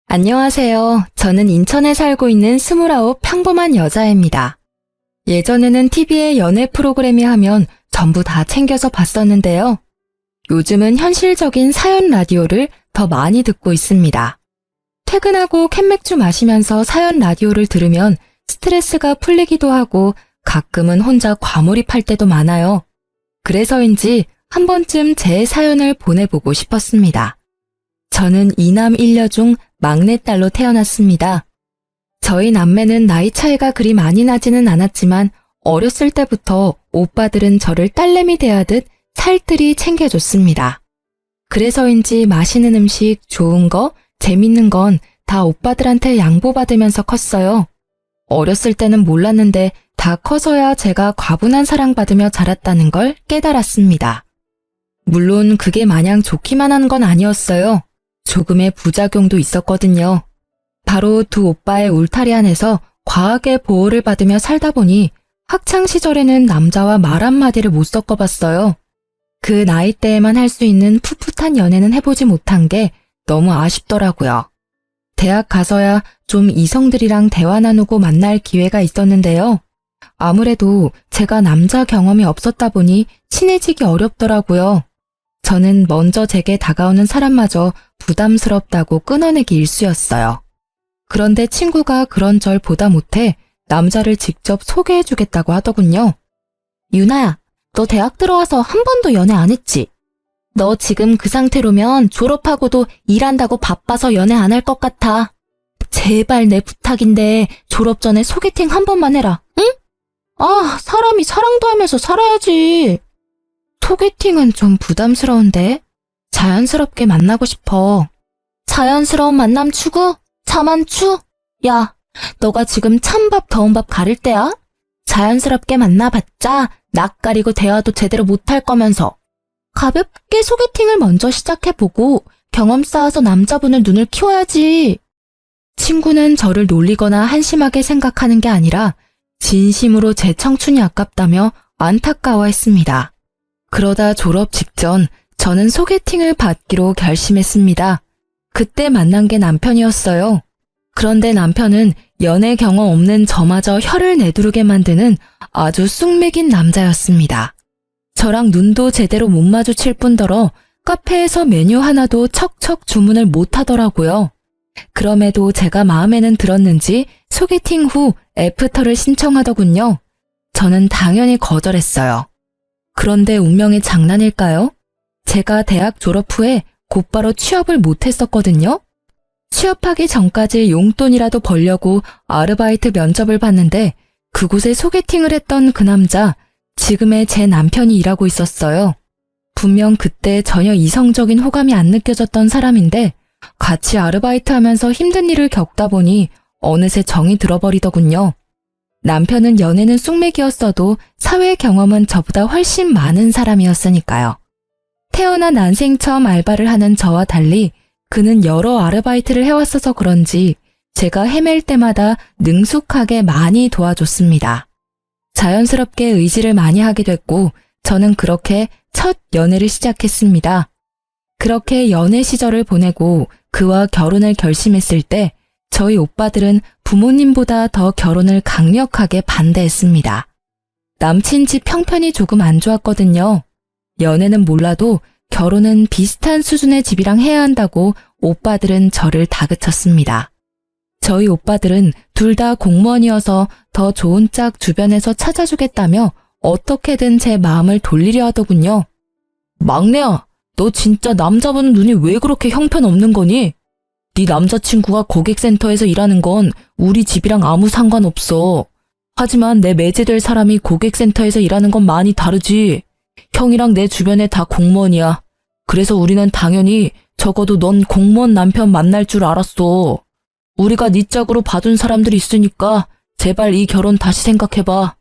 안녕하세요. 저는 인천에 살고 있는 29 평범한 여자입니다. 예전에는 TV에 연애 프로그램이 하면 전부 다 챙겨서 봤었는데요. 요즘은 현실적인 사연 라디오를 더 많이 듣고 있습니다. 퇴근하고 캔맥주 마시면서 사연 라디오를 들으면 스트레스가 풀리기도 하고 가끔은 혼자 과몰입할 때도 많아요. 그래서인지 한 번쯤 제 사연을 보내보고 싶었습니다. 저는 2남 1녀 중 막내딸로 태어났습니다. 저희 남매는 나이 차이가 그리 많이 나지는 않았지만 어렸을 때부터 오빠들은 저를 딸내미 대하듯 살뜰히 챙겨줬습니다. 그래서인지 맛있는 음식, 좋은 거, 재밌는 건 다 오빠들한테 양보받으면서 컸어요. 어렸을 때는 몰랐는데 다 커서야 제가 과분한 사랑받으며 자랐다는 걸 깨달았습니다. 물론 그게 마냥 좋기만 한 건 아니었어요. 조금의 부작용도 있었거든요. 바로 두 오빠의 울타리 안에서 과하게 보호를 받으며 살다 보니 학창시절에는 남자와 말 한마디를 못 섞어봤어요. 그 나이 때에만 할 수 있는 풋풋한 연애는 해보지 못한 게 너무 아쉽더라고요. 대학 가서야 좀 이성들이랑 대화 나누고 만날 기회가 있었는데요. 아무래도 제가 남자 경험이 없었다 보니 친해지기 어렵더라고요. 저는 먼저 제게 다가오는 사람마저 부담스럽다고 끊어내기 일쑤였어요. 그런데 친구가 그런 절 보다 못해 남자를 직접 소개해주겠다고 하더군요. 유나야, 너 대학 들어와서 한 번도 연애 안 했지? 너 지금 그 상태로면 졸업하고도 일한다고 바빠서 연애 안 할 것 같아. 제발 내 부탁인데 졸업 전에 소개팅 한 번만 해라, 응? 아, 사람이 사랑도 하면서 살아야지. 소개팅은 좀 부담스러운데 자연스럽게 만나고 싶어. 자연스러운 만남 추구? 자만추? 야, 너가 지금 찬밥 더운 밥 가릴 때야? 자연스럽게 만나봤자 낯가리고 대화도 제대로 못할 거면서. 가볍게 소개팅을 먼저 시작해보고 경험 쌓아서 남자분을 눈을 키워야지. 친구는 저를 놀리거나 한심하게 생각하는 게 아니라 진심으로 제 청춘이 아깝다며 안타까워했습니다. 그러다 졸업 직전 저는 소개팅을 받기로 결심했습니다. 그때 만난 게 남편이었어요. 그런데 남편은 연애 경험 없는 저마저 혀를 내두르게 만드는 아주 쑥맥인 남자였습니다. 저랑 눈도 제대로 못 마주칠 뿐더러 카페에서 메뉴 하나도 척척 주문을 못 하더라고요. 그럼에도 제가 마음에는 들었는지 소개팅 후 애프터를 신청하더군요. 저는 당연히 거절했어요. 그런데 운명의 장난일까요? 제가 대학 졸업 후에 곧바로 취업을 못했었거든요. 취업하기 전까지 용돈이라도 벌려고 아르바이트 면접을 봤는데 그곳에 소개팅을 했던 그 남자, 지금의 제 남편이 일하고 있었어요. 분명 그때 전혀 이성적인 호감이 안 느껴졌던 사람인데 같이 아르바이트 하면서 힘든 일을 겪다 보니 어느새 정이 들어버리더군요. 남편은 연애는 쑥맥이었어도 사회 경험은 저보다 훨씬 많은 사람이었으니까요. 태어난 난생 처음 알바를 하는 저와 달리 그는 여러 아르바이트를 해왔어서 그런지 제가 헤맬 때마다 능숙하게 많이 도와줬습니다. 자연스럽게 의지를 많이 하게 됐고 저는 그렇게 첫 연애를 시작했습니다. 그렇게 연애 시절을 보내고 그와 결혼을 결심했을 때 저희 오빠들은 부모님보다 더 결혼을 강력하게 반대했습니다. 남친 집 형편이 조금 안 좋았거든요. 연애는 몰라도 결혼은 비슷한 수준의 집이랑 해야 한다고 오빠들은 저를 다그쳤습니다. 저희 오빠들은 둘 다 공무원이어서 더 좋은 짝 주변에서 찾아주겠다며 어떻게든 제 마음을 돌리려 하더군요. 막내야, 너 진짜 남자분 눈이 왜 그렇게 형편없는 거니? 네 남자친구가 고객센터에서 일하는 건 우리 집이랑 아무 상관없어. 하지만 내 매제될 사람이 고객센터에서 일하는 건 많이 다르지. 형이랑 내 주변에 다 공무원이야. 그래서 우리는 당연히 적어도 넌 공무원 남편 만날 줄 알았어. 우리가 네 짝으로 봐준 사람들이 있으니까 제발 이 결혼 다시 생각해봐.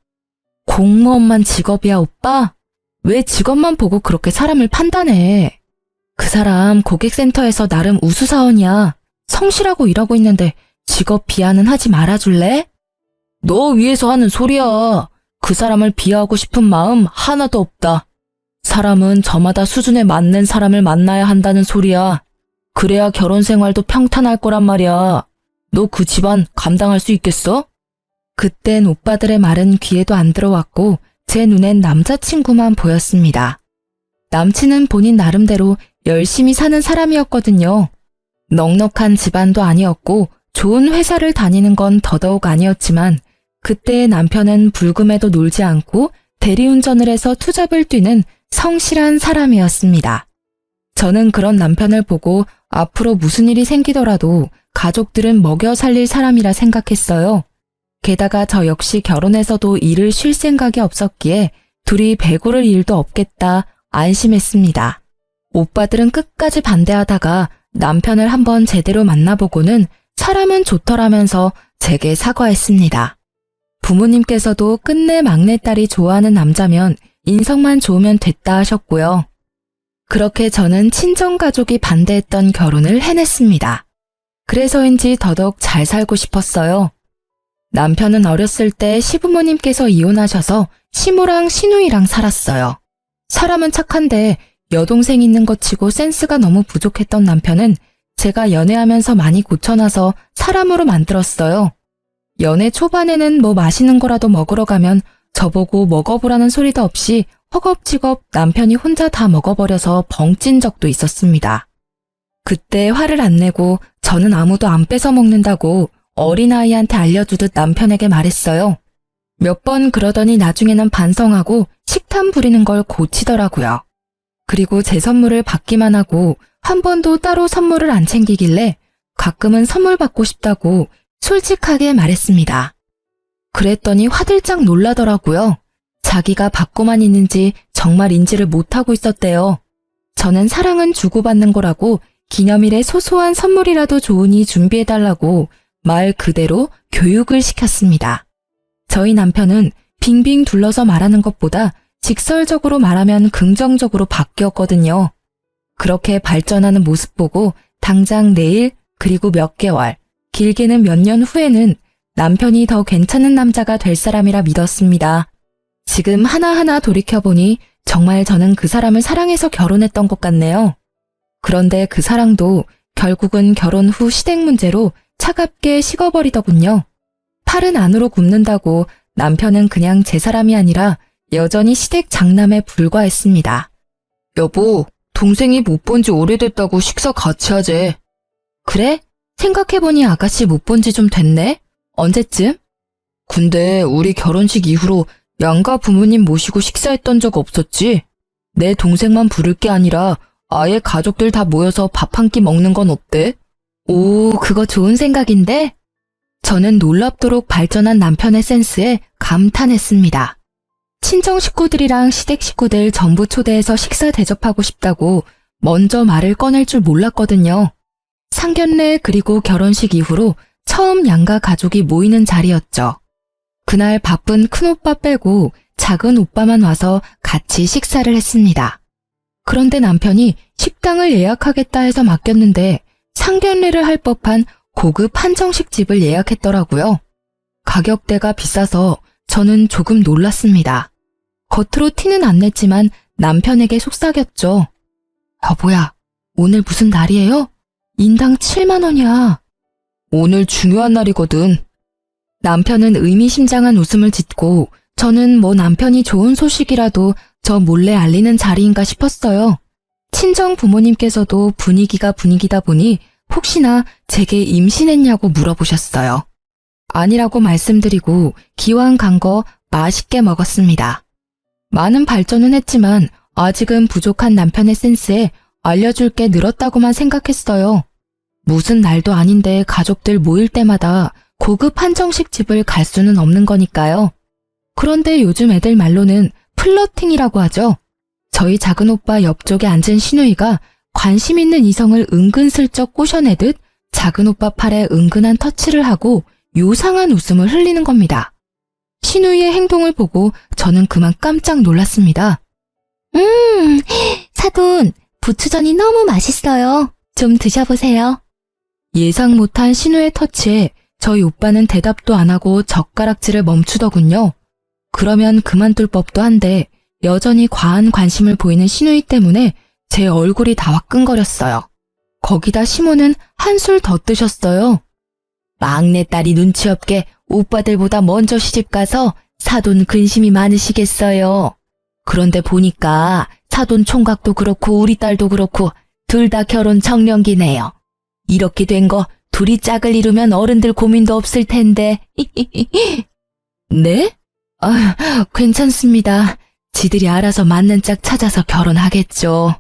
공무원만 직업이야, 오빠? 왜 직업만 보고 그렇게 사람을 판단해? 그 사람 고객센터에서 나름 우수사원이야. 성실하고 일하고 있는데 직업 비하는 하지 말아줄래? 너 위해서 하는 소리야. 그 사람을 비하하고 싶은 마음 하나도 없다. 사람은 저마다 수준에 맞는 사람을 만나야 한다는 소리야. 그래야 결혼 생활도 평탄할 거란 말이야. 너 그 집안 감당할 수 있겠어? 그땐 오빠들의 말은 귀에도 안 들어왔고 제 눈엔 남자친구만 보였습니다. 남친은 본인 나름대로 열심히 사는 사람이었거든요. 넉넉한 집안도 아니었고 좋은 회사를 다니는 건 더더욱 아니었지만 그때의 남편은 불금에도 놀지 않고 대리운전을 해서 투잡을 뛰는 성실한 사람이었습니다. 저는 그런 남편을 보고 앞으로 무슨 일이 생기더라도 가족들은 먹여 살릴 사람이라 생각했어요. 게다가 저 역시 결혼해서도 일을 쉴 생각이 없었기에 둘이 배고를 일도 없겠다 안심했습니다. 오빠들은 끝까지 반대하다가 남편을 한번 제대로 만나보고는 사람은 좋더라면서 제게 사과했습니다. 부모님께서도 끝내 막내딸이 좋아하는 남자면 인성만 좋으면 됐다 하셨고요. 그렇게 저는 친정가족이 반대했던 결혼을 해냈습니다. 그래서인지 더더욱 잘 살고 싶었어요. 남편은 어렸을 때 시부모님께서 이혼하셔서 시모랑 시누이랑 살았어요. 사람은 착한데 여동생 있는 것 치고 센스가 너무 부족했던 남편은 제가 연애하면서 많이 고쳐놔서 사람으로 만들었어요. 연애 초반에는 뭐 맛있는 거라도 먹으러 가면 저보고 먹어보라는 소리도 없이 허겁지겁 남편이 혼자 다 먹어버려서 벙찐 적도 있었습니다. 그때 화를 안 내고 저는 아무도 안 뺏어 먹는다고 어린아이한테 알려주듯 남편에게 말했어요. 몇 번 그러더니 나중에는 반성하고 식탐 부리는 걸 고치더라고요. 그리고 제 선물을 받기만 하고 한 번도 따로 선물을 안 챙기길래 가끔은 선물 받고 싶다고 솔직하게 말했습니다. 그랬더니 화들짝 놀라더라고요. 자기가 받고만 있는지 정말 인지를 못하고 있었대요. 저는 사랑은 주고받는 거라고 기념일에 소소한 선물이라도 좋으니 준비해달라고 말 그대로 교육을 시켰습니다. 저희 남편은 빙빙 둘러서 말하는 것보다 직설적으로 말하면 긍정적으로 바뀌었거든요. 그렇게 발전하는 모습 보고 당장 내일 그리고 몇 개월, 길게는 몇 년 후에는 남편이 더 괜찮은 남자가 될 사람이라 믿었습니다. 지금 하나하나 돌이켜보니 정말 저는 그 사람을 사랑해서 결혼했던 것 같네요. 그런데 그 사랑도 결국은 결혼 후 시댁 문제로 차갑게 식어버리더군요. 팔은 안으로 굽는다고 남편은 그냥 제 사람이 아니라 여전히 시댁 장남에 불과했습니다. 여보, 동생이 못 본 지 오래됐다고 식사 같이 하재. 그래? 생각해보니 아가씨 못 본 지 좀 됐네? 언제쯤? 근데 우리 결혼식 이후로 양가 부모님 모시고 식사했던 적 없었지? 내 동생만 부를 게 아니라 아예 가족들 다 모여서 밥 한 끼 먹는 건 어때? 오, 그거 좋은 생각인데? 저는 놀랍도록 발전한 남편의 센스에 감탄했습니다. 친정 식구들이랑 시댁 식구들 전부 초대해서 식사 대접하고 싶다고 먼저 말을 꺼낼 줄 몰랐거든요. 상견례 그리고 결혼식 이후로 처음 양가 가족이 모이는 자리였죠. 그날 바쁜 큰오빠 빼고 작은 오빠만 와서 같이 식사를 했습니다. 그런데 남편이 식당을 예약하겠다 해서 맡겼는데 상견례를 할 법한 고급 한정식 집을 예약했더라고요. 가격대가 비싸서 저는 조금 놀랐습니다. 겉으로 티는 안 냈지만 남편에게 속삭였죠. 여보야, 오늘 무슨 날이에요? 인당 7만 원이야. 오늘 중요한 날이거든. 남편은 의미심장한 웃음을 짓고 저는 뭐 남편이 좋은 소식이라도 저 몰래 알리는 자리인가 싶었어요. 친정 부모님께서도 분위기가 분위기다 보니 혹시나 제게 임신했냐고 물어보셨어요. 아니라고 말씀드리고 기왕 간 거 맛있게 먹었습니다. 많은 발전은 했지만 아직은 부족한 남편의 센스에 알려줄 게 늘었다고만 생각했어요. 무슨 날도 아닌데 가족들 모일 때마다 고급 한정식 집을 갈 수는 없는 거니까요. 그런데 요즘 애들 말로는 플러팅이라고 하죠. 저희 작은 오빠 옆쪽에 앉은 시누이가 관심 있는 이성을 은근슬쩍 꼬셔내듯 작은 오빠 팔에 은근한 터치를 하고 요상한 웃음을 흘리는 겁니다. 시누이의 행동을 보고 저는 그만 깜짝 놀랐습니다. 사돈, 부추전이 너무 맛있어요. 좀 드셔보세요. 예상 못한 시누의 터치에 저희 오빠는 대답도 안 하고 젓가락질을 멈추더군요. 그러면 그만둘 법도 한데 여전히 과한 관심을 보이는 시누이 때문에 제 얼굴이 다 화끈거렸어요. 거기다 시모는 한술 더 뜨셨어요. 막내딸이 눈치 없게 오빠들보다 먼저 시집가서 사돈 근심이 많으시겠어요. 그런데 보니까 사돈 총각도 그렇고 우리 딸도 그렇고 둘 다 결혼 정년기네요. 이렇게 된 거 둘이 짝을 이루면 어른들 고민도 없을 텐데. 네? 괜찮습니다. 지들이 알아서 맞는 짝 찾아서 결혼하겠죠.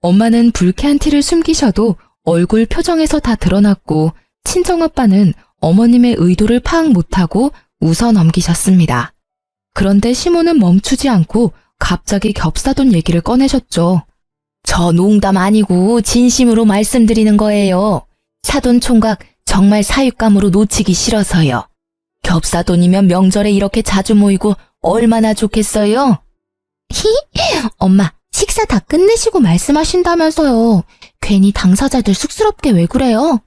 엄마는 불쾌한 티를 숨기셔도 얼굴 표정에서 다 드러났고 친정아빠는 어머님의 의도를 파악 못하고 웃어 넘기셨습니다. 그런데 시모는 멈추지 않고 갑자기 겹사돈 얘기를 꺼내셨죠. 저 농담 아니고 진심으로 말씀드리는 거예요. 사돈 총각 정말 사윗감으로 놓치기 싫어서요. 겹사돈이면 명절에 이렇게 자주 모이고 얼마나 좋겠어요? 엄마, 식사 다 끝내시고 말씀하신다면서요. 괜히 당사자들 쑥스럽게 왜 그래요?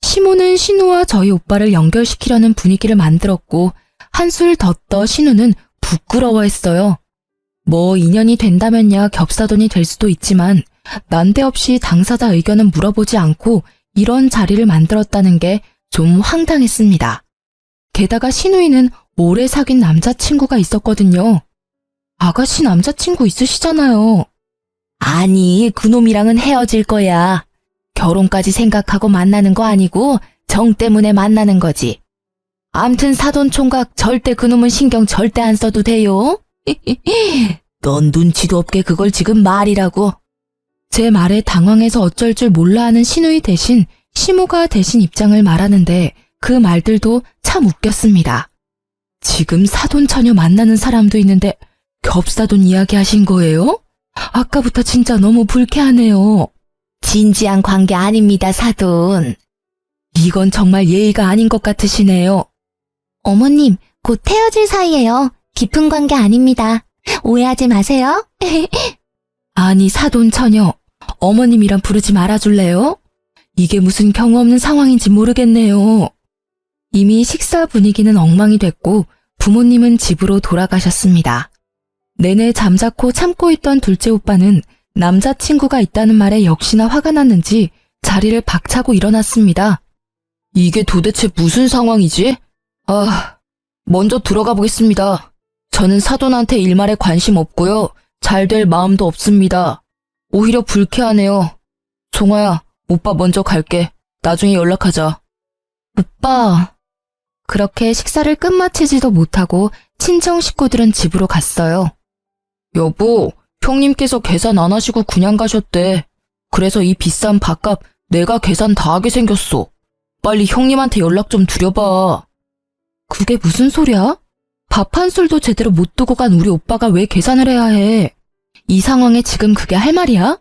시모는 신우와 저희 오빠를 연결시키려는 분위기를 만들었고 한술 더 떠 신우는 부끄러워했어요. 뭐 인연이 된다면야 겹사돈이 될 수도 있지만 난데없이 당사자 의견은 물어보지 않고 이런 자리를 만들었다는 게 좀 황당했습니다. 게다가 신우이는 오래 사귄 남자친구가 있었거든요. 아가씨 남자친구 있으시잖아요. 아니, 그놈이랑은 헤어질 거야. 결혼까지 생각하고 만나는 거 아니고 정 때문에 만나는 거지. 암튼 사돈 총각 절대 그놈은 신경 절대 안 써도 돼요. 넌 눈치도 없게 그걸 지금 말이라고. 제 말에 당황해서 어쩔 줄 몰라 하는 신우이 대신 시모가 대신 입장을 말하는데 그 말들도 참 웃겼습니다. 지금 사돈 처녀 만나는 사람도 있는데 겹사돈 이야기 하신 거예요? 아까부터 진짜 너무 불쾌하네요. 진지한 관계 아닙니다, 사돈. 이건 정말 예의가 아닌 것 같으시네요. 어머님, 곧 헤어질 사이예요. 깊은 관계 아닙니다. 오해하지 마세요. 아니, 사돈 처녀. 어머님이란 부르지 말아줄래요? 이게 무슨 경우 없는 상황인지 모르겠네요. 이미 식사 분위기는 엉망이 됐고 부모님은 집으로 돌아가셨습니다. 내내 잠자코 참고 있던 둘째 오빠는 남자친구가 있다는 말에 역시나 화가 났는지 자리를 박차고 일어났습니다. 이게 도대체 무슨 상황이지? 먼저 들어가 보겠습니다. 저는 사돈한테 일말에 관심 없고요. 잘 될 마음도 없습니다. 오히려 불쾌하네요. 종아야, 오빠 먼저 갈게. 나중에 연락하자. 오빠. 그렇게 식사를 끝마치지도 못하고 친정 식구들은 집으로 갔어요. 여보, 형님께서 계산 안 하시고 그냥 가셨대. 그래서 이 비싼 밥값 내가 계산 다 하게 생겼어. 빨리 형님한테 연락 좀 드려봐. 그게 무슨 소리야? 밥 한 술도 제대로 못 두고 간 우리 오빠가 왜 계산을 해야 해? 이 상황에 지금 그게 할 말이야?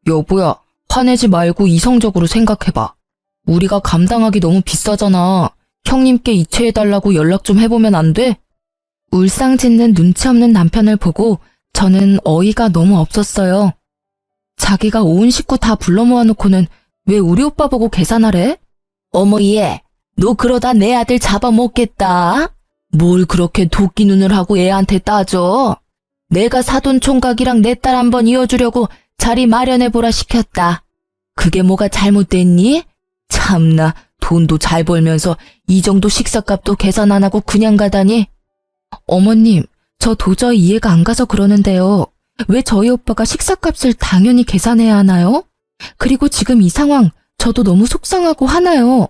여보야, 화내지 말고 이성적으로 생각해봐. 우리가 감당하기 너무 비싸잖아. 형님께 이체해달라고 연락 좀 해보면 안 돼? 울상짓는 눈치 없는 남편을 보고 저는 어이가 너무 없었어요. 자기가 온 식구 다 불러 모아놓고는 왜 우리 오빠 보고 계산하래? 어머 얘, 너 그러다 내 아들 잡아먹겠다. 뭘 그렇게 도끼 눈을 하고 애한테 따져. 내가 사돈 총각이랑 내 딸 한번 이어주려고 자리 마련해보라 시켰다. 그게 뭐가 잘못됐니? 참나, 돈도 잘 벌면서 이 정도 식사값도 계산 안 하고 그냥 가다니. 어머님, 저 도저히 이해가 안 가서 그러는데요. 왜 저희 오빠가 식사값을 당연히 계산해야 하나요? 그리고 지금 이 상황 저도 너무 속상하고 화나요.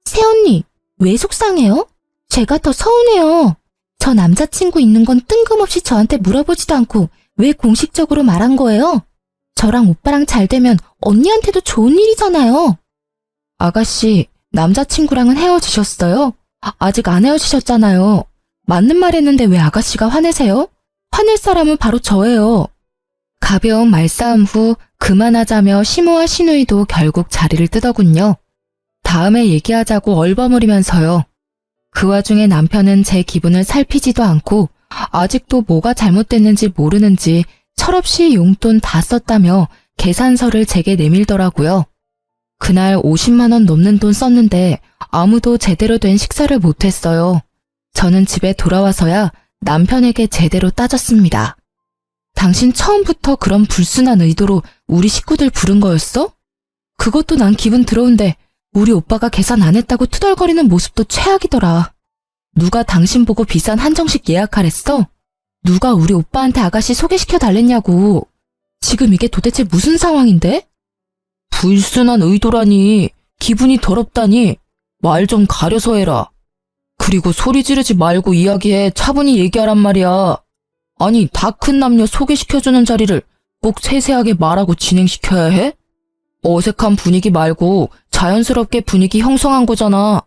새언니, 왜 속상해요? 제가 더 서운해요. 저 남자친구 있는 건 뜬금없이 저한테 물어보지도 않고 왜 공식적으로 말한 거예요? 저랑 오빠랑 잘 되면 언니한테도 좋은 일이잖아요. 아가씨, 남자친구랑은 헤어지셨어요? 아직 안 헤어지셨잖아요. 맞는 말 했는데 왜 아가씨가 화내세요? 화낼 사람은 바로 저예요. 가벼운 말싸움 후 그만하자며 시모와 시누이도 결국 자리를 뜨더군요. 다음에 얘기하자고 얼버무리면서요. 그 와중에 남편은 제 기분을 살피지도 않고 아직도 뭐가 잘못됐는지 모르는지 철없이 용돈 다 썼다며 계산서를 제게 내밀더라고요. 그날 50만 원 넘는 돈 썼는데 아무도 제대로 된 식사를 못했어요. 저는 집에 돌아와서야 남편에게 제대로 따졌습니다. 당신 처음부터 그런 불순한 의도로 우리 식구들 부른 거였어? 그것도 난 기분 더러운데 우리 오빠가 계산 안 했다고 투덜거리는 모습도 최악이더라. 누가 당신 보고 비싼 한정식 예약하랬어? 누가 우리 오빠한테 아가씨 소개시켜 달랬냐고. 지금 이게 도대체 무슨 상황인데? 불순한 의도라니. 기분이 더럽다니. 말 좀 가려서 해라. 그리고 소리 지르지 말고 이야기해. 차분히 얘기하란 말이야. 아니, 다 큰 남녀 소개시켜주는 자리를 꼭 세세하게 말하고 진행시켜야 해? 어색한 분위기 말고 자연스럽게 분위기 형성한 거잖아.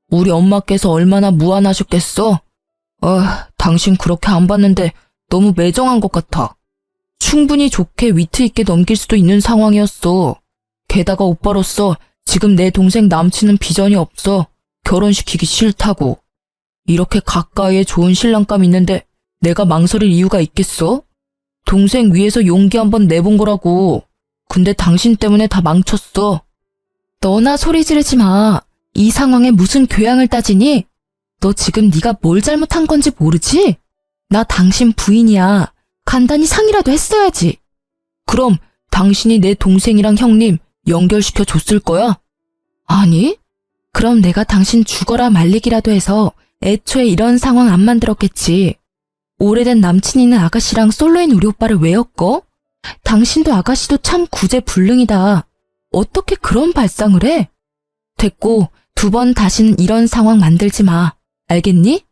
우리 엄마께서 얼마나 무안하셨겠어? 당신 그렇게 안 봤는데 너무 매정한 것 같아. 충분히 좋게 위트 있게 넘길 수도 있는 상황이었어. 게다가 오빠로서 지금 내 동생 남친은 비전이 없어. 결혼시키기 싫다고. 이렇게 가까이에 좋은 신랑감 있는데 내가 망설일 이유가 있겠어? 동생 위해서 용기 한번 내본 거라고. 근데 당신 때문에 다 망쳤어. 너나 소리 지르지 마. 이 상황에 무슨 교양을 따지니? 너 지금 네가 뭘 잘못한 건지 모르지? 나 당신 부인이야. 간단히 상의라도 했어야지. 그럼 당신이 내 동생이랑 형님 연결시켜 줬을 거야? 아니? 그럼 내가 당신 죽어라 말리기라도 해서 애초에 이런 상황 안 만들었겠지. 오래된 남친 있는 아가씨랑 솔로인 우리 오빠를 왜 엮어? 당신도 아가씨도 참 구제불능이다. 어떻게 그런 발상을 해? 됐고, 2번 다시는 이런 상황 만들지 마. 알겠니?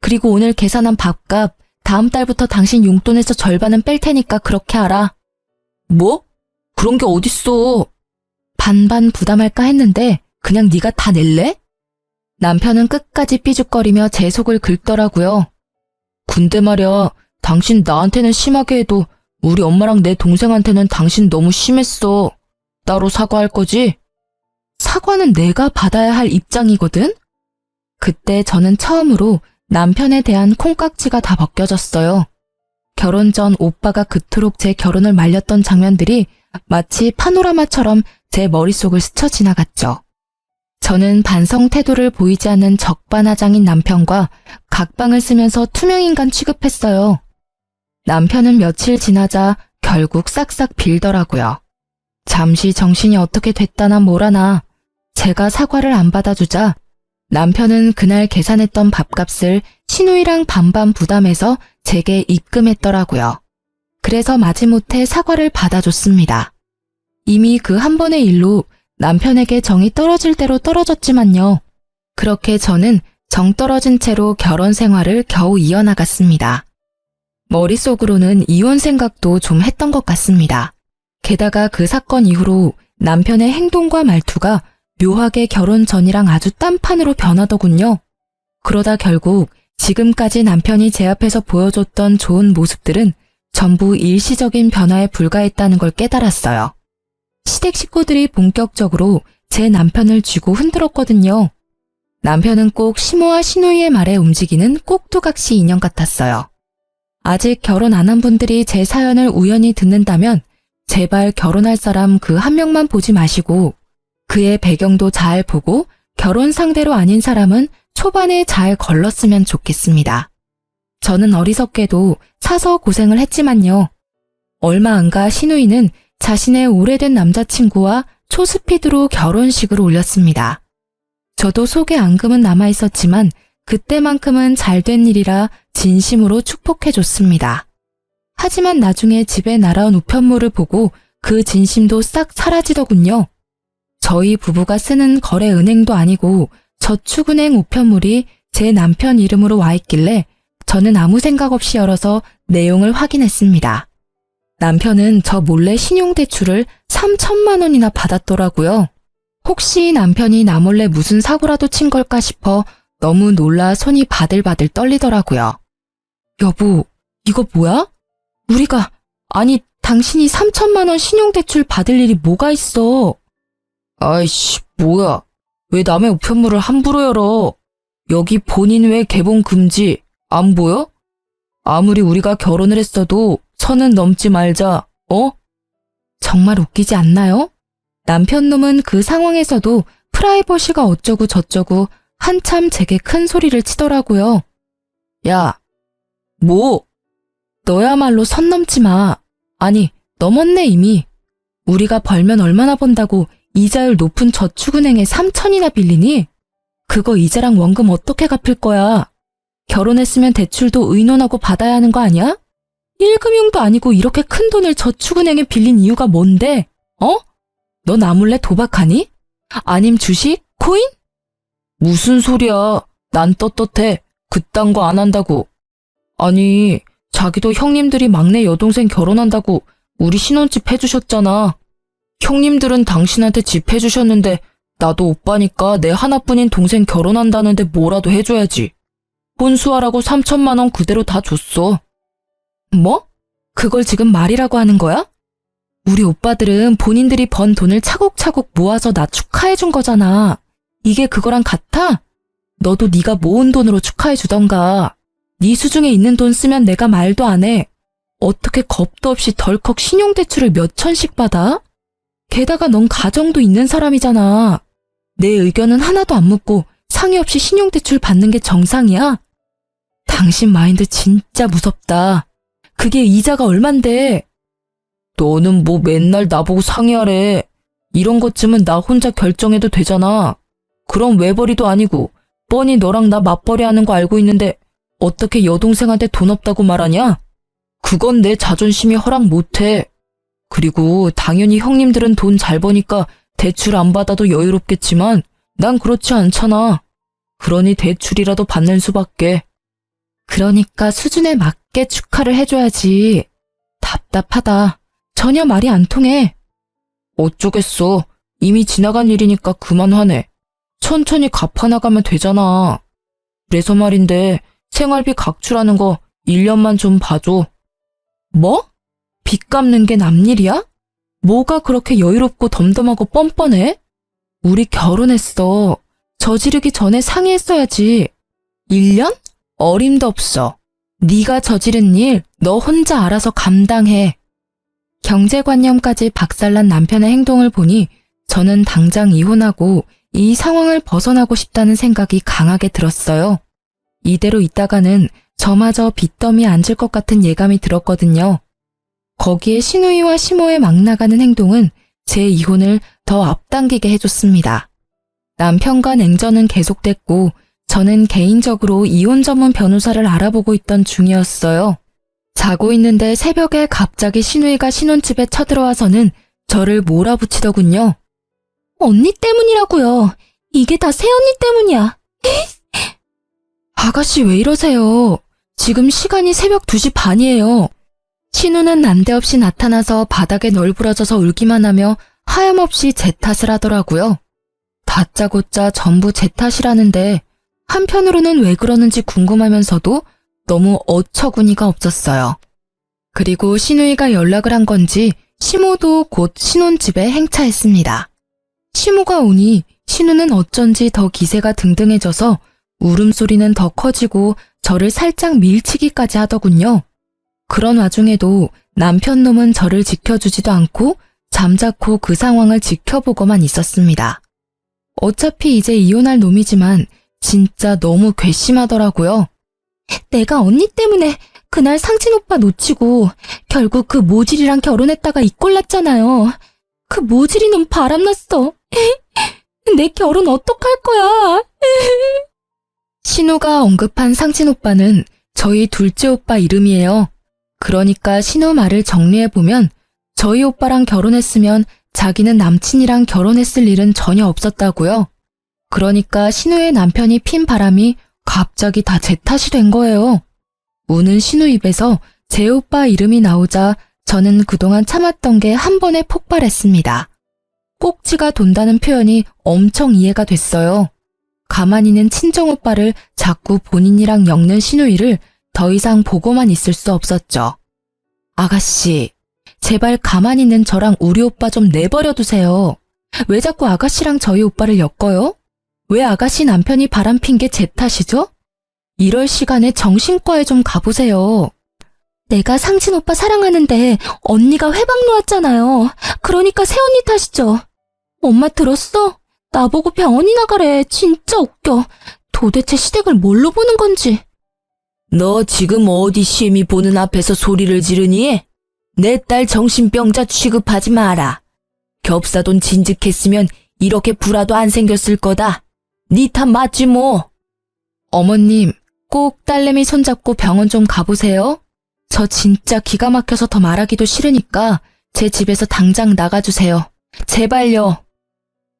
그리고 오늘 계산한 밥값 다음 달부터 당신 용돈에서 절반은 뺄 테니까 그렇게 하라. 뭐? 그런 게 어딨어. 반반 부담할까 했는데 그냥 네가 다 낼래? 남편은 끝까지 삐죽거리며 제 속을 긁더라고요. 근데 말야, 당신 나한테는 심하게 해도 우리 엄마랑 내 동생한테는 당신 너무 심했어. 따로 사과할 거지? 사과는 내가 받아야 할 입장이거든? 그때 저는 처음으로 남편에 대한 콩깍지가 다 벗겨졌어요. 결혼 전 오빠가 그토록 제 결혼을 말렸던 장면들이 마치 파노라마처럼 제 머릿속을 스쳐 지나갔죠. 저는 반성 태도를 보이지 않는 적반하장인 남편과 각방을 쓰면서 투명인간 취급했어요. 남편은 며칠 지나자 결국 싹싹 빌더라고요. 잠시 정신이 어떻게 됐다나 뭐라나 제가 사과를 안 받아주자 남편은 그날 계산했던 밥값을 시누이랑 반반 부담해서 제게 입금했더라고요. 그래서 마지못해 사과를 받아줬습니다. 이미 그 한 번의 일로 남편에게 정이 떨어질 대로 떨어졌지만요. 그렇게 저는 정 떨어진 채로 결혼 생활을 겨우 이어나갔습니다. 머릿속으로는 이혼 생각도 좀 했던 것 같습니다. 게다가 그 사건 이후로 남편의 행동과 말투가 묘하게 결혼 전이랑 아주 딴판으로 변하더군요. 그러다 결국 지금까지 남편이 제 앞에서 보여줬던 좋은 모습들은 전부 일시적인 변화에 불과했다는 걸 깨달았어요. 시댁 식구들이 본격적으로 제 남편을 쥐고 흔들었거든요. 남편은 꼭 시모와 시누이의 말에 움직이는 꼭두각시 인형 같았어요. 아직 결혼 안 한 분들이 제 사연을 우연히 듣는다면 제발 결혼할 사람 그 한 명만 보지 마시고 그의 배경도 잘 보고 결혼 상대로 아닌 사람은 초반에 잘 걸렀으면 좋겠습니다. 저는 어리석게도 사서 고생을 했지만요. 얼마 안 가 시누이는 자신의 오래된 남자친구와 초스피드로 결혼식을 올렸습니다. 저도 속에 앙금은 남아있었지만 그때만큼은 잘된 일이라 진심으로 축복해줬습니다. 하지만 나중에 집에 날아온 우편물을 보고 그 진심도 싹 사라지더군요. 저희 부부가 쓰는 거래 은행도 아니고 저축은행 우편물이 제 남편 이름으로 와 있길래 저는 아무 생각 없이 열어서 내용을 확인했습니다. 남편은 저 몰래 신용대출을 3천만 원이나 받았더라고요. 혹시 남편이 나 몰래 무슨 사고라도 친 걸까 싶어 너무 놀라 손이 바들바들 떨리더라고요. 여보, 이거 뭐야? 아니 당신이 3천만 원 신용대출 받을 일이 뭐가 있어? 아이씨, 뭐야. 왜 남의 우편물을 함부로 열어? 여기 본인 외 개봉 금지. 안 보여? 아무리 우리가 결혼을 했어도 선은 넘지 말자, 어? 정말 웃기지 않나요? 남편 놈은 그 상황에서도 프라이버시가 어쩌고 저쩌고 한참 제게 큰 소리를 치더라고요. 야, 뭐? 너야말로 선 넘지 마. 아니, 넘었네 이미. 우리가 벌면 얼마나 번다고 이자율 높은 저축은행에 3천이나 빌리니? 그거 이자랑 원금 어떻게 갚을 거야? 결혼했으면 대출도 의논하고 받아야 하는 거 아니야? 1금융도 아니고 이렇게 큰 돈을 저축은행에 빌린 이유가 뭔데? 너 나 몰래 도박하니? 아님 주식? 코인? 무슨 소리야. 난 떳떳해. 그딴 거 안 한다고. 아니, 자기도 형님들이 막내 여동생 결혼한다고 우리 신혼집 해주셨잖아. 형님들은 당신한테 집 해주셨는데 나도 오빠니까 내 하나뿐인 동생 결혼한다는데 뭐라도 해줘야지. 혼수하라고 3천만 원 그대로 다 줬어. 뭐? 그걸 지금 말이라고 하는 거야? 우리 오빠들은 본인들이 번 돈을 차곡차곡 모아서 나 축하해준 거잖아. 이게 그거랑 같아? 너도 네가 모은 돈으로 축하해주던가. 네 수중에 있는 돈 쓰면 내가 말도 안 해. 어떻게 겁도 없이 덜컥 신용대출을 몇 천씩 받아? 게다가 넌 가정도 있는 사람이잖아. 내 의견은 하나도 안 묻고 상의 없이 신용대출 받는 게 정상이야? 당신 마인드 진짜 무섭다. 그게 이자가 얼만데? 너는 뭐 맨날 나보고 상의하래. 이런 것쯤은 나 혼자 결정해도 되잖아. 그럼 외벌이도 아니고 뻔히 너랑 나 맞벌이 하는 거 알고 있는데 어떻게 여동생한테 돈 없다고 말하냐? 그건 내 자존심이 허락 못해. 그리고 당연히 형님들은 돈 잘 버니까 대출 안 받아도 여유롭겠지만 난 그렇지 않잖아. 그러니 대출이라도 받는 수밖에. 그러니까 수준에 맞게 축하를 해줘야지. 답답하다. 전혀 말이 안 통해. 어쩌겠어. 이미 지나간 일이니까 그만 화내. 천천히 갚아나가면 되잖아. 그래서 말인데 생활비 각출하는 거 1년만 좀 봐줘. 뭐? 빚 갚는 게 남일이야? 뭐가 그렇게 여유롭고 덤덤하고 뻔뻔해? 우리 결혼했어. 저지르기 전에 상의했어야지. 1년? 어림도 없어. 네가 저지른 일 너 혼자 알아서 감당해. 경제관념까지 박살난 남편의 행동을 보니 저는 당장 이혼하고 이 상황을 벗어나고 싶다는 생각이 강하게 들었어요. 이대로 있다가는 저마저 빚더미에 앉을 것 같은 예감이 들었거든요. 거기에 시누이와 시모의 막 나가는 행동은 제 이혼을 더 앞당기게 해줬습니다. 남편과 냉전은 계속됐고 저는 개인적으로 이혼 전문 변호사를 알아보고 있던 중이었어요. 자고 있는데 새벽에 갑자기 시누이가 신혼집에 쳐들어와서는 저를 몰아붙이더군요. 언니 때문이라고요. 이게 다 새언니 때문이야. 아가씨 왜 이러세요? 지금 시간이 새벽 2시 반이에요. 신우는 난데없이 나타나서 바닥에 널브러져서 울기만 하며 하염없이 제 탓을 하더라고요. 다짜고짜 전부 제 탓이라는데 한편으로는 왜 그러는지 궁금하면서도 너무 어처구니가 없었어요. 그리고 시누이가 연락을 한 건지 시모도 곧 신혼집에 행차했습니다. 시모가 오니 신우는 어쩐지 더 기세가 등등해져서 울음소리는 더 커지고 저를 살짝 밀치기까지 하더군요. 그런 와중에도 남편 놈은 저를 지켜주지도 않고 잠자코 그 상황을 지켜보고만 있었습니다. 어차피 이제 이혼할 놈이지만 진짜 너무 괘씸하더라고요. 내가 언니 때문에 그날 상진 오빠 놓치고 결국 그 모질이랑 결혼했다가 이 꼴 났잖아요. 그 모질이 놈 바람났어. 내 결혼 어떡할 거야. 신우가 언급한 상진 오빠는 저희 둘째 오빠 이름이에요. 그러니까 신우 말을 정리해보면 저희 오빠랑 결혼했으면 자기는 남친이랑 결혼했을 일은 전혀 없었다고요. 그러니까 신우의 남편이 핀 바람이 갑자기 다 제 탓이 된 거예요. 우는 신우 입에서 제 오빠 이름이 나오자 저는 그동안 참았던 게 한 번에 폭발했습니다. 꼭지가 돈다는 표현이 엄청 이해가 됐어요. 가만히는 친정오빠를 자꾸 본인이랑 엮는 신우이를 더 이상 보고만 있을 수 없었죠. 아가씨, 제발 가만히 있는 저랑 우리 오빠 좀 내버려 두세요. 왜 자꾸 아가씨랑 저희 오빠를 엮어요? 왜 아가씨 남편이 바람핀 게 제 탓이죠? 이럴 시간에 정신과에 좀 가보세요. 내가 상진 오빠 사랑하는데 언니가 회방 놓았잖아요. 그러니까 새언니 탓이죠. 엄마 들었어? 나보고 병원이나 가래. 진짜 웃겨. 도대체 시댁을 뭘로 보는 건지. 너 지금 어디 시엠이 보는 앞에서 소리를 지르니? 내 딸 정신병자 취급하지 마라. 겹사돈 진즉했으면 이렇게 불화도 안 생겼을 거다. 니 탓 맞지 뭐. 어머님, 꼭 딸내미 손잡고 병원 좀 가보세요. 저 진짜 기가 막혀서 더 말하기도 싫으니까 제 집에서 당장 나가주세요. 제발요.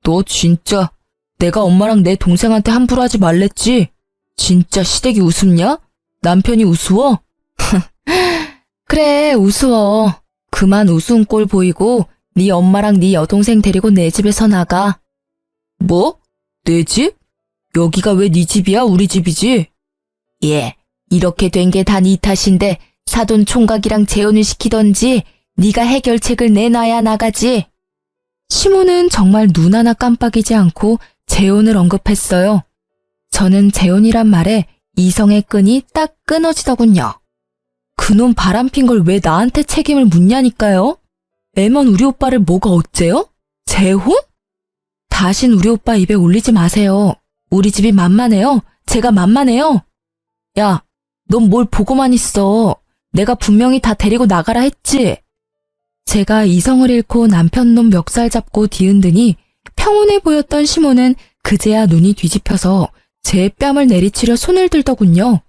너 진짜 내가 엄마랑 내 동생한테 함부로 하지 말랬지? 진짜 시댁이 우습냐? 남편이 우스워? 그래, 우스워. 그만 우스운 꼴 보이고 네 엄마랑 네 여동생 데리고 내 집에서 나가. 뭐? 내 집? 여기가 왜 네 집이야? 우리 집이지? 예, 이렇게 된 게 다 네 탓인데 사돈 총각이랑 재혼을 시키던지 네가 해결책을 내놔야 나가지. 시모는 정말 눈 하나 깜빡이지 않고 재혼을 언급했어요. 저는 재혼이란 말에 이성의 끈이 딱 끊어지더군요. 그놈 바람핀 걸 왜 나한테 책임을 묻냐니까요? 애먼 우리 오빠를 뭐가 어째요? 재혼? 다신 우리 오빠 입에 올리지 마세요. 우리 집이 만만해요. 제가 만만해요. 야, 넌 뭘 보고만 있어. 내가 분명히 다 데리고 나가라 했지. 제가 이성을 잃고 남편 놈 멱살 잡고 뒤흔드니 평온해 보였던 시모는 그제야 눈이 뒤집혀서 제 뺨을 내리치려 손을 들더군요.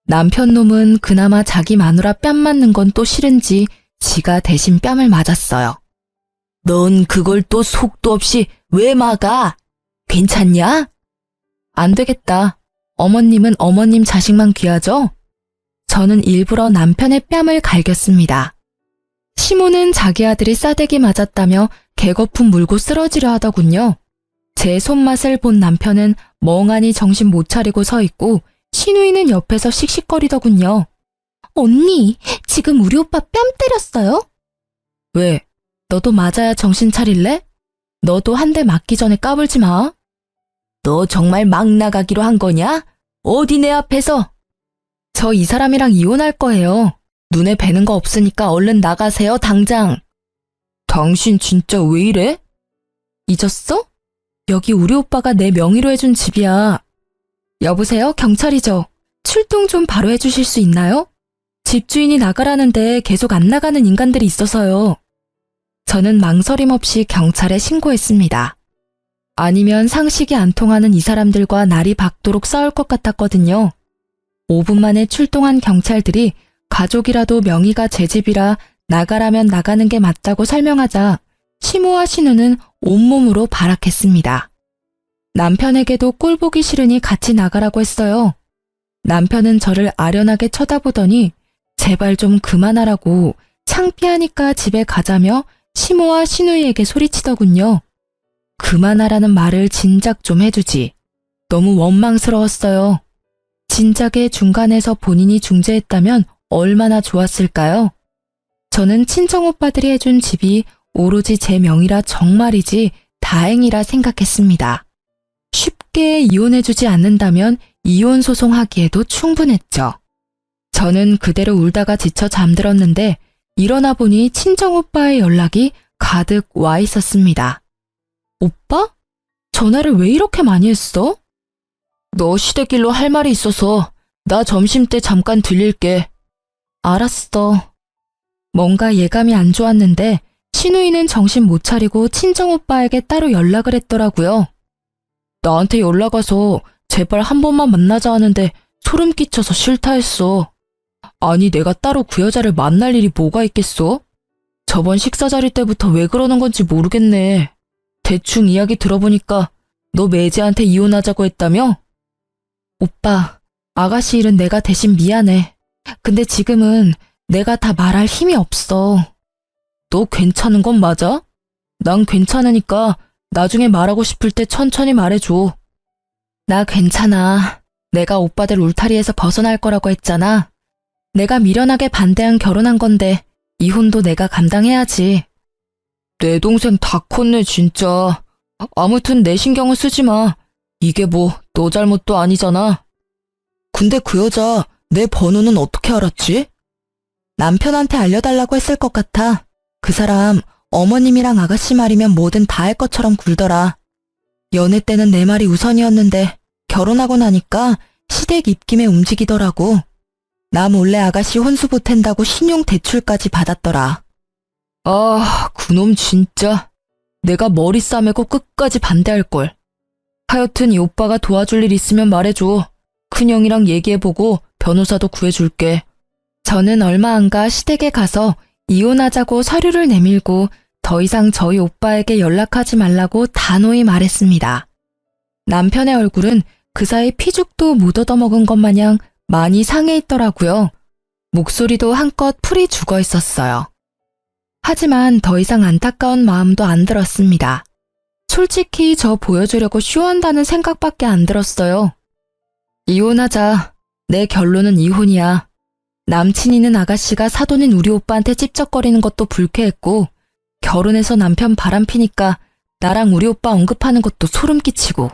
남편 놈은 그나마 자기 마누라 뺨 맞는 건 또 싫은지 지가 대신 뺨을 맞았어요. 넌 그걸 또 속도 없이 왜 막아? 괜찮냐? 안 되겠다. 어머님은 어머님 자식만 귀하죠? 저는 일부러 남편의 뺨을 갈겼습니다. 시모는 자기 아들이 싸대기 맞았다며 개거품 물고 쓰러지려 하더군요. 제 손맛을 본 남편은 멍하니 정신 못 차리고 서 있고 시누이는 옆에서 씩씩거리더군요. 언니, 지금 우리 오빠 뺨 때렸어요? 왜? 너도 맞아야 정신 차릴래? 너도 한 대 맞기 전에 까불지 마. 너 정말 막 나가기로 한 거냐? 어디 내 앞에서? 저 이 사람이랑 이혼할 거예요. 눈에 뵈는 거 없으니까 얼른 나가세요, 당장. 당신 진짜 왜 이래? 잊었어? 여기 우리 오빠가 내 명의로 해준 집이야. 여보세요? 경찰이죠? 출동 좀 바로 해주실 수 있나요? 집주인이 나가라는데 계속 안 나가는 인간들이 있어서요. 저는 망설임 없이 경찰에 신고했습니다. 아니면 상식이 안 통하는 이 사람들과 날이 밝도록 싸울 것 같았거든요. 5분 만에 출동한 경찰들이 가족이라도 명의가 제 집이라 나가라면 나가는 게 맞다고 설명하자 시모와 신우는 온몸으로 발악했습니다. 남편에게도 꼴 보기 싫으니 같이 나가라고 했어요. 남편은 저를 아련하게 쳐다보더니 제발 좀 그만하라고 창피하니까 집에 가자며 시모와 신우이에게 소리치더군요. 그만하라는 말을 진작 좀 해주지. 너무 원망스러웠어요. 진작에 중간에서 본인이 중재했다면 얼마나 좋았을까요? 저는 친정오빠들이 해준 집이 오로지 제 명의라 정말이지 다행이라 생각했습니다. 쉽게 이혼해주지 않는다면 이혼 소송하기에도 충분했죠. 저는 그대로 울다가 지쳐 잠들었는데 일어나 보니 친정오빠의 연락이 가득 와 있었습니다. 오빠? 전화를 왜 이렇게 많이 했어? 너 시댁일로 할 말이 있어서 나 점심때 잠깐 들릴게. 알았어. 뭔가 예감이 안 좋았는데 신우이는 정신 못 차리고 친정오빠에게 따로 연락을 했더라고요. 나한테 연락 와서 제발 한 번만 만나자 하는데 소름 끼쳐서 싫다 했어. 아니 내가 따로 그 여자를 만날 일이 뭐가 있겠어? 저번 식사 자리 때부터 왜 그러는 건지 모르겠네. 대충 이야기 들어보니까 너 매제한테 이혼하자고 했다며? 오빠, 아가씨 일은 내가 대신 미안해. 근데 지금은 내가 다 말할 힘이 없어. 너 괜찮은 건 맞아? 난 괜찮으니까 나중에 말하고 싶을 때 천천히 말해줘. 나 괜찮아. 내가 오빠들 울타리에서 벗어날 거라고 했잖아. 내가 미련하게 반대한 결혼한 건데 이혼도 내가 감당해야지. 내 동생 다 컸네 진짜. 아무튼 내 신경은 쓰지 마. 이게 뭐 너 잘못도 아니잖아. 근데 그 여자 내 번호는 어떻게 알았지? 남편한테 알려달라고 했을 것 같아. 그 사람 어머님이랑 아가씨 말이면 뭐든 다 할 것처럼 굴더라. 연애 때는 내 말이 우선이었는데 결혼하고 나니까 시댁 입김에 움직이더라고. 나 몰래 아가씨 혼수 보탠다고 신용 대출까지 받았더라. 아, 그놈 진짜. 내가 머리 싸매고 끝까지 반대할걸. 하여튼 이 오빠가 도와줄 일 있으면 말해줘. 큰형이랑 얘기해보고 변호사도 구해줄게. 저는 얼마 안 가 시댁에 가서 이혼하자고 서류를 내밀고 더 이상 저희 오빠에게 연락하지 말라고 단호히 말했습니다. 남편의 얼굴은 그 사이 피죽도 못 얻어먹은 것 마냥 많이 상해 있더라고요. 목소리도 한껏 풀이 죽어 있었어요. 하지만 더 이상 안타까운 마음도 안 들었습니다. 솔직히 저 보여주려고 쇼한다는 생각밖에 안 들었어요. 이혼하자. 내 결론은 이혼이야. 남친 있는 아가씨가 사돈인 우리 오빠한테 찝쩍거리는 것도 불쾌했고 결혼해서 남편 바람피니까 나랑 우리 오빠 언급하는 것도 소름 끼치고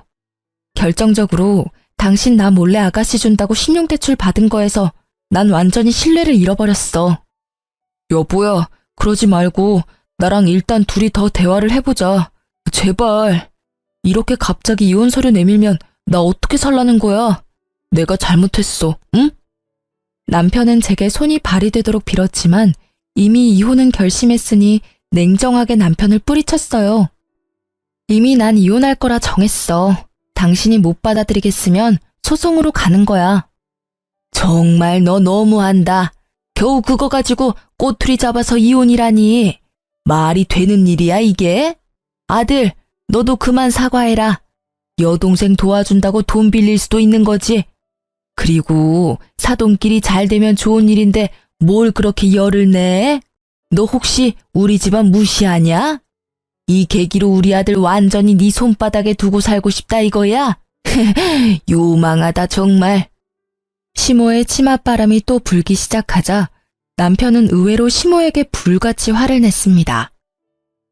결정적으로 당신 나 몰래 아가씨 준다고 신용대출 받은 거에서 난 완전히 신뢰를 잃어버렸어. 여보야, 그러지 말고 나랑 일단 둘이 더 대화를 해보자. 제발. 이렇게 갑자기 이혼 서류 내밀면 나 어떻게 살라는 거야? 내가 잘못했어, 응? 남편은 제게 손이 발휘되도록 빌었지만 이미 이혼은 결심했으니 냉정하게 남편을 뿌리쳤어요. 이미 난 이혼할 거라 정했어. 당신이 못 받아들이겠으면 소송으로 가는 거야. 정말 너 너무한다. 겨우 그거 가지고 꼬투리 잡아서 이혼이라니. 말이 되는 일이야, 이게? 아들, 너도 그만 사과해라. 여동생 도와준다고 돈 빌릴 수도 있는 거지. 그리고 사돈끼리 잘 되면 좋은 일인데 뭘 그렇게 열을 내? 너 혹시 우리 집안 무시하냐? 이 계기로 우리 아들 완전히 네 손바닥에 두고 살고 싶다 이거야? 요망하다 정말. 시모의 치맛바람이 또 불기 시작하자 남편은 의외로 시모에게 불같이 화를 냈습니다.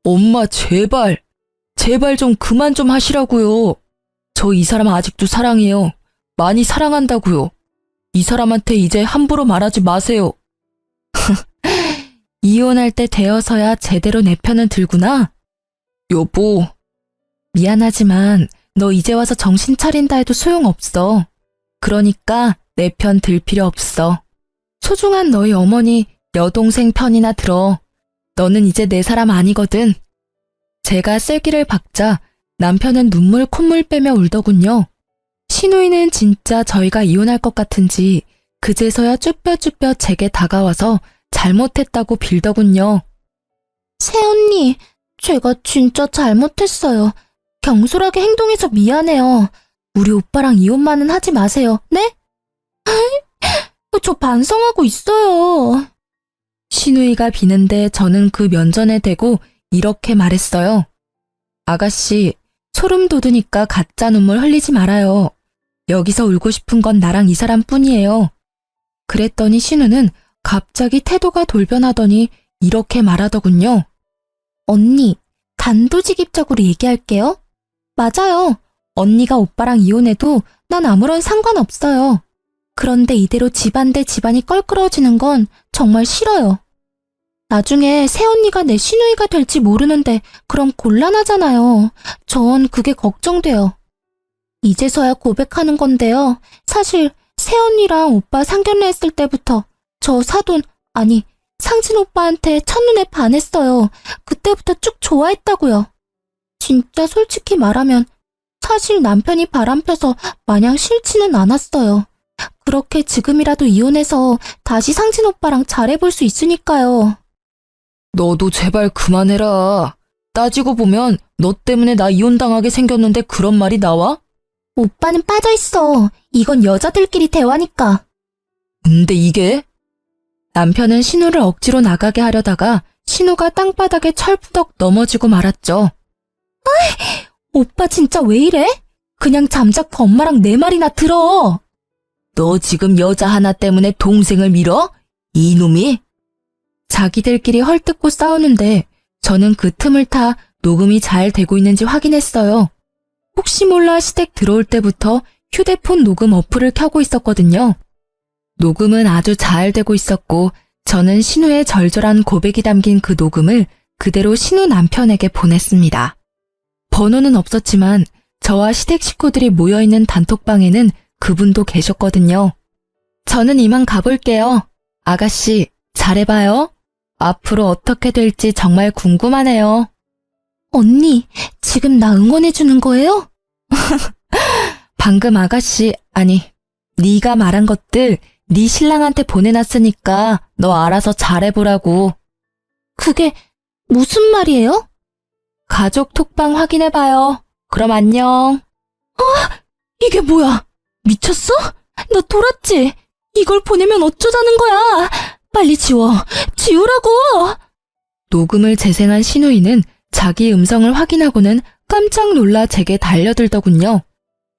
엄마 제발, 제발 좀 그만 좀 하시라고요. 저 이 사람 아직도 사랑해요. 많이 사랑한다고요. 이 사람한테 이제 함부로 말하지 마세요. 이혼할 때 되어서야 제대로 내 편은 들구나. 여보. 미안하지만 너 이제 와서 정신 차린다 해도 소용없어. 그러니까 내 편 들 필요 없어. 소중한 너희 어머니 여동생 편이나 들어. 너는 이제 내 사람 아니거든. 제가 쐐기를 박자 남편은 눈물 콧물 빼며 울더군요. 시누이는 진짜 저희가 이혼할 것 같은지 그제서야 쭈뼛쭈뼛 제게 다가와서 잘못했다고 빌더군요. 새언니, 제가 진짜 잘못했어요. 경솔하게 행동해서 미안해요. 우리 오빠랑 이혼만은 하지 마세요, 네? 저 반성하고 있어요. 시누이가 비는데 저는 그 면전에 대고 이렇게 말했어요. 아가씨, 소름 돋으니까 가짜 눈물 흘리지 말아요. 여기서 울고 싶은 건 나랑 이 사람뿐이에요. 그랬더니 신우는 갑자기 태도가 돌변하더니 이렇게 말하더군요. 언니, 단도직입적으로 얘기할게요. 맞아요. 언니가 오빠랑 이혼해도 난 아무런 상관없어요. 그런데 이대로 집안 대 집안이 껄끄러워지는 건 정말 싫어요. 나중에 새언니가 내 시누이가 될지 모르는데 그럼 곤란하잖아요. 전 그게 걱정돼요. 이제서야 고백하는 건데요. 사실 새언니랑 오빠 상견례 했을 때부터 저 사돈, 아니 상진 오빠한테 첫눈에 반했어요. 그때부터 쭉 좋아했다고요. 진짜 솔직히 말하면 사실 남편이 바람펴서 마냥 싫지는 않았어요. 그렇게 지금이라도 이혼해서 다시 상진 오빠랑 잘해볼 수 있으니까요. 너도 제발 그만해라. 따지고 보면 너 때문에 나 이혼당하게 생겼는데 그런 말이 나와? 오빠는 빠져있어. 이건 여자들끼리 대화니까. 근데 이게? 남편은 신우를 억지로 나가게 하려다가 신우가 땅바닥에 철푸덕 넘어지고 말았죠. 어이, 오빠 진짜 왜 이래? 그냥 잠자코 엄마랑 내 말이나 들어. 너 지금 여자 하나 때문에 동생을 밀어? 이놈이? 자기들끼리 헐뜯고 싸우는데 저는 그 틈을 타 녹음이 잘 되고 있는지 확인했어요. 혹시 몰라 시댁 들어올 때부터 휴대폰 녹음 어플을 켜고 있었거든요. 녹음은 아주 잘 되고 있었고 저는 신우의 절절한 고백이 담긴 그 녹음을 그대로 신우 남편에게 보냈습니다. 번호는 없었지만 저와 시댁 식구들이 모여있는 단톡방에는 그분도 계셨거든요. 저는 이만 가볼게요. 아가씨, 잘해봐요. 앞으로 어떻게 될지 정말 궁금하네요. 언니, 지금 나 응원해주는 거예요? 방금 아가씨, 아니, 네가 말한 것들 네 신랑한테 보내놨으니까 너 알아서 잘해보라고. 그게 무슨 말이에요? 가족 톡방 확인해봐요. 그럼 안녕. 이게 뭐야? 미쳤어? 나 돌았지? 이걸 보내면 어쩌자는 거야? 빨리 지우라고! 녹음을 재생한 신우이는 자기 음성을 확인하고는 깜짝 놀라 제게 달려들더군요.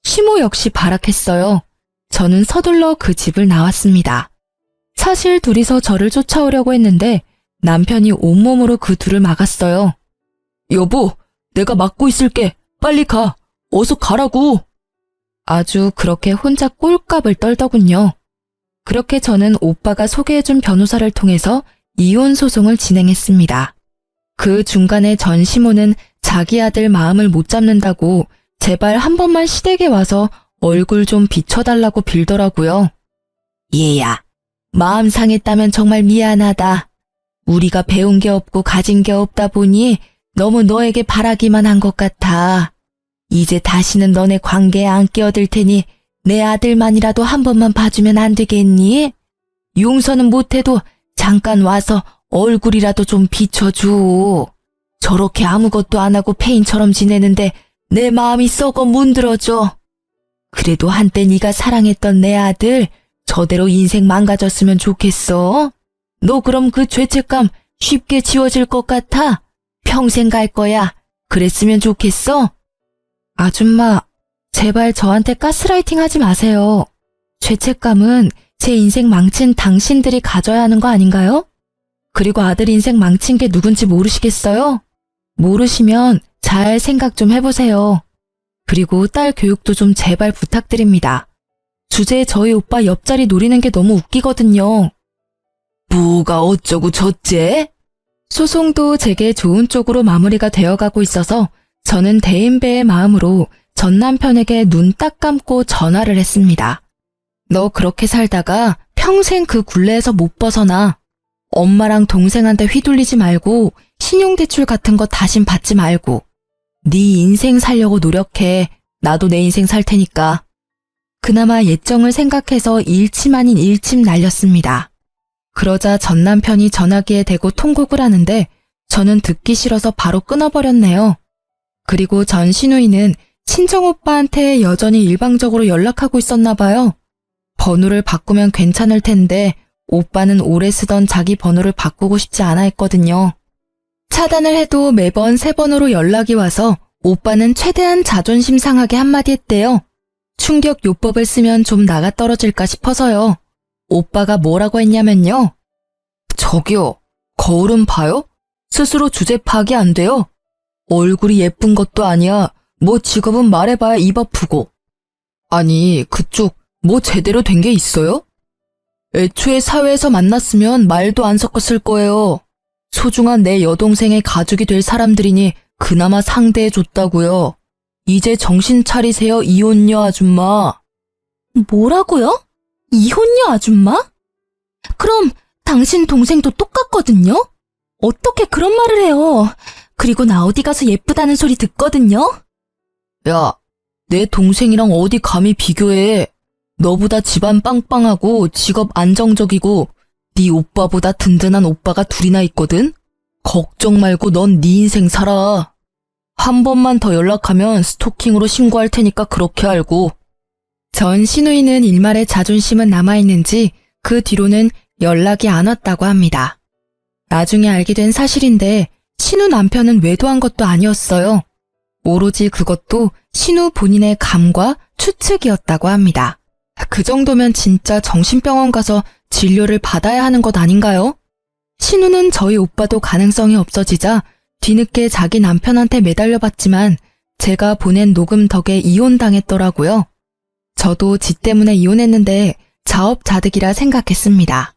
시모 역시 발악했어요. 저는 서둘러 그 집을 나왔습니다. 사실 둘이서 저를 쫓아오려고 했는데 남편이 온몸으로 그 둘을 막았어요. 여보, 내가 막고 있을게. 빨리 가. 어서 가라고. 아주 그렇게 혼자 꼴값을 떨더군요. 그렇게 저는 오빠가 소개해준 변호사를 통해서 이혼 소송을 진행했습니다. 그 중간에 전시모는 자기 아들 마음을 못 잡는다고 제발 한 번만 시댁에 와서 얼굴 좀 비춰달라고 빌더라고요. 얘야, 마음 상했다면 정말 미안하다. 우리가 배운 게 없고 가진 게 없다 보니 너무 너에게 바라기만 한 것 같아. 이제 다시는 너네 관계에 안 끼어들 테니 내 아들만이라도 한 번만 봐주면 안 되겠니? 용서는 못해도 잠깐 와서 얼굴이라도 좀 비춰줘. 저렇게 아무것도 안 하고 페인처럼 지내는데 내 마음이 썩어 문드러져. 그래도 한때 네가 사랑했던 내 아들 저대로 인생 망가졌으면 좋겠어. 너 그럼 그 죄책감 쉽게 지워질 것 같아? 평생 갈 거야. 그랬으면 좋겠어? 아줌마, 제발 저한테 가스라이팅 하지 마세요. 죄책감은 제 인생 망친 당신들이 가져야 하는 거 아닌가요? 그리고 아들 인생 망친 게 누군지 모르시겠어요? 모르시면 잘 생각 좀 해보세요. 그리고 딸 교육도 좀 제발 부탁드립니다. 주제에 저희 오빠 옆자리 노리는 게 너무 웃기거든요. 뭐가 어쩌고 저째? 소송도 제게 좋은 쪽으로 마무리가 되어가고 있어서 저는 대인배의 마음으로 전 남편에게 눈 딱 감고 전화를 했습니다. 너 그렇게 살다가 평생 그 굴레에서 못 벗어나. 엄마랑 동생한테 휘둘리지 말고 신용대출 같은 거 다신 받지 말고 네 인생 살려고 노력해. 나도 내 인생 살 테니까. 그나마 예정을 생각해서 일침 아닌 일침 날렸습니다. 그러자 전 남편이 전화기에 대고 통곡을 하는데 저는 듣기 싫어서 바로 끊어버렸네요. 그리고 전 시누이는 친정오빠한테 여전히 일방적으로 연락하고 있었나 봐요. 번호를 바꾸면 괜찮을 텐데 오빠는 오래 쓰던 자기 번호를 바꾸고 싶지 않아 했거든요. 차단을 해도 매번 새 번호로 연락이 와서 오빠는 최대한 자존심 상하게 한마디 했대요. 충격 요법을 쓰면 좀 나가 떨어질까 싶어서요. 오빠가 뭐라고 했냐면요. 저기요, 거울은 봐요? 스스로 주제 파악이 안 돼요. 얼굴이 예쁜 것도 아니야. 뭐 직업은 말해봐야 입 아프고. 아니, 그쪽 뭐 제대로 된 게 있어요? 애초에 사회에서 만났으면 말도 안 섞었을 거예요. 소중한 내 여동생의 가족이 될 사람들이니 그나마 상대해줬다고요. 이제 정신 차리세요, 이혼녀 아줌마. 뭐라고요? 이혼녀 아줌마? 그럼 당신 동생도 똑같거든요? 어떻게 그런 말을 해요? 그리고 나 어디 가서 예쁘다는 소리 듣거든요? 야, 내 동생이랑 어디 감히 비교해. 너보다 집안 빵빵하고 직업 안정적이고 네 오빠보다 든든한 오빠가 둘이나 있거든? 걱정 말고 넌 네 인생 살아. 한 번만 더 연락하면 스토킹으로 신고할 테니까 그렇게 알고. 전 시누이는 일말의 자존심은 남아있는지 그 뒤로는 연락이 안 왔다고 합니다. 나중에 알게 된 사실인데 신우 남편은 외도한 것도 아니었어요. 오로지 그것도 신우 본인의 감과 추측이었다고 합니다. 그 정도면 진짜 정신병원 가서 진료를 받아야 하는 것 아닌가요? 신우는 저희 오빠도 가능성이 없어지자 뒤늦게 자기 남편한테 매달려봤지만 제가 보낸 녹음 덕에 이혼당했더라고요. 저도 지 때문에 이혼했는데 자업자득이라 생각했습니다.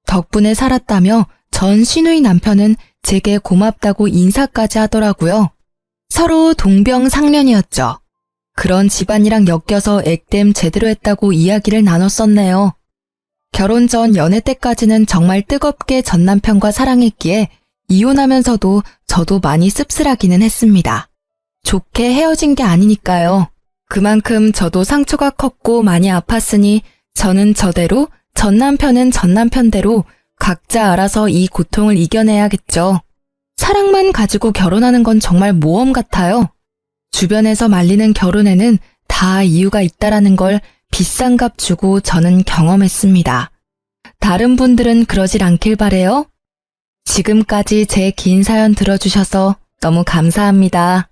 덕분에 살았다며 전 시누이 남편은 제게 고맙다고 인사까지 하더라고요. 서로 동병상련이었죠. 그런 집안이랑 엮여서 액땜 제대로 했다고 이야기를 나눴었네요. 결혼 전 연애 때까지는 정말 뜨겁게 전 남편과 사랑했기에 이혼하면서도 저도 많이 씁쓸하기는 했습니다. 좋게 헤어진 게 아니니까요. 그만큼 저도 상처가 컸고 많이 아팠으니 저는 저대로, 전 남편은 전 남편대로 각자 알아서 이 고통을 이겨내야겠죠. 사랑만 가지고 결혼하는 건 정말 모험 같아요. 주변에서 말리는 결혼에는 다 이유가 있다라는 걸 비싼 값 주고 저는 경험했습니다. 다른 분들은 그러질 않길 바래요. 지금까지 제 긴 사연 들어주셔서 너무 감사합니다.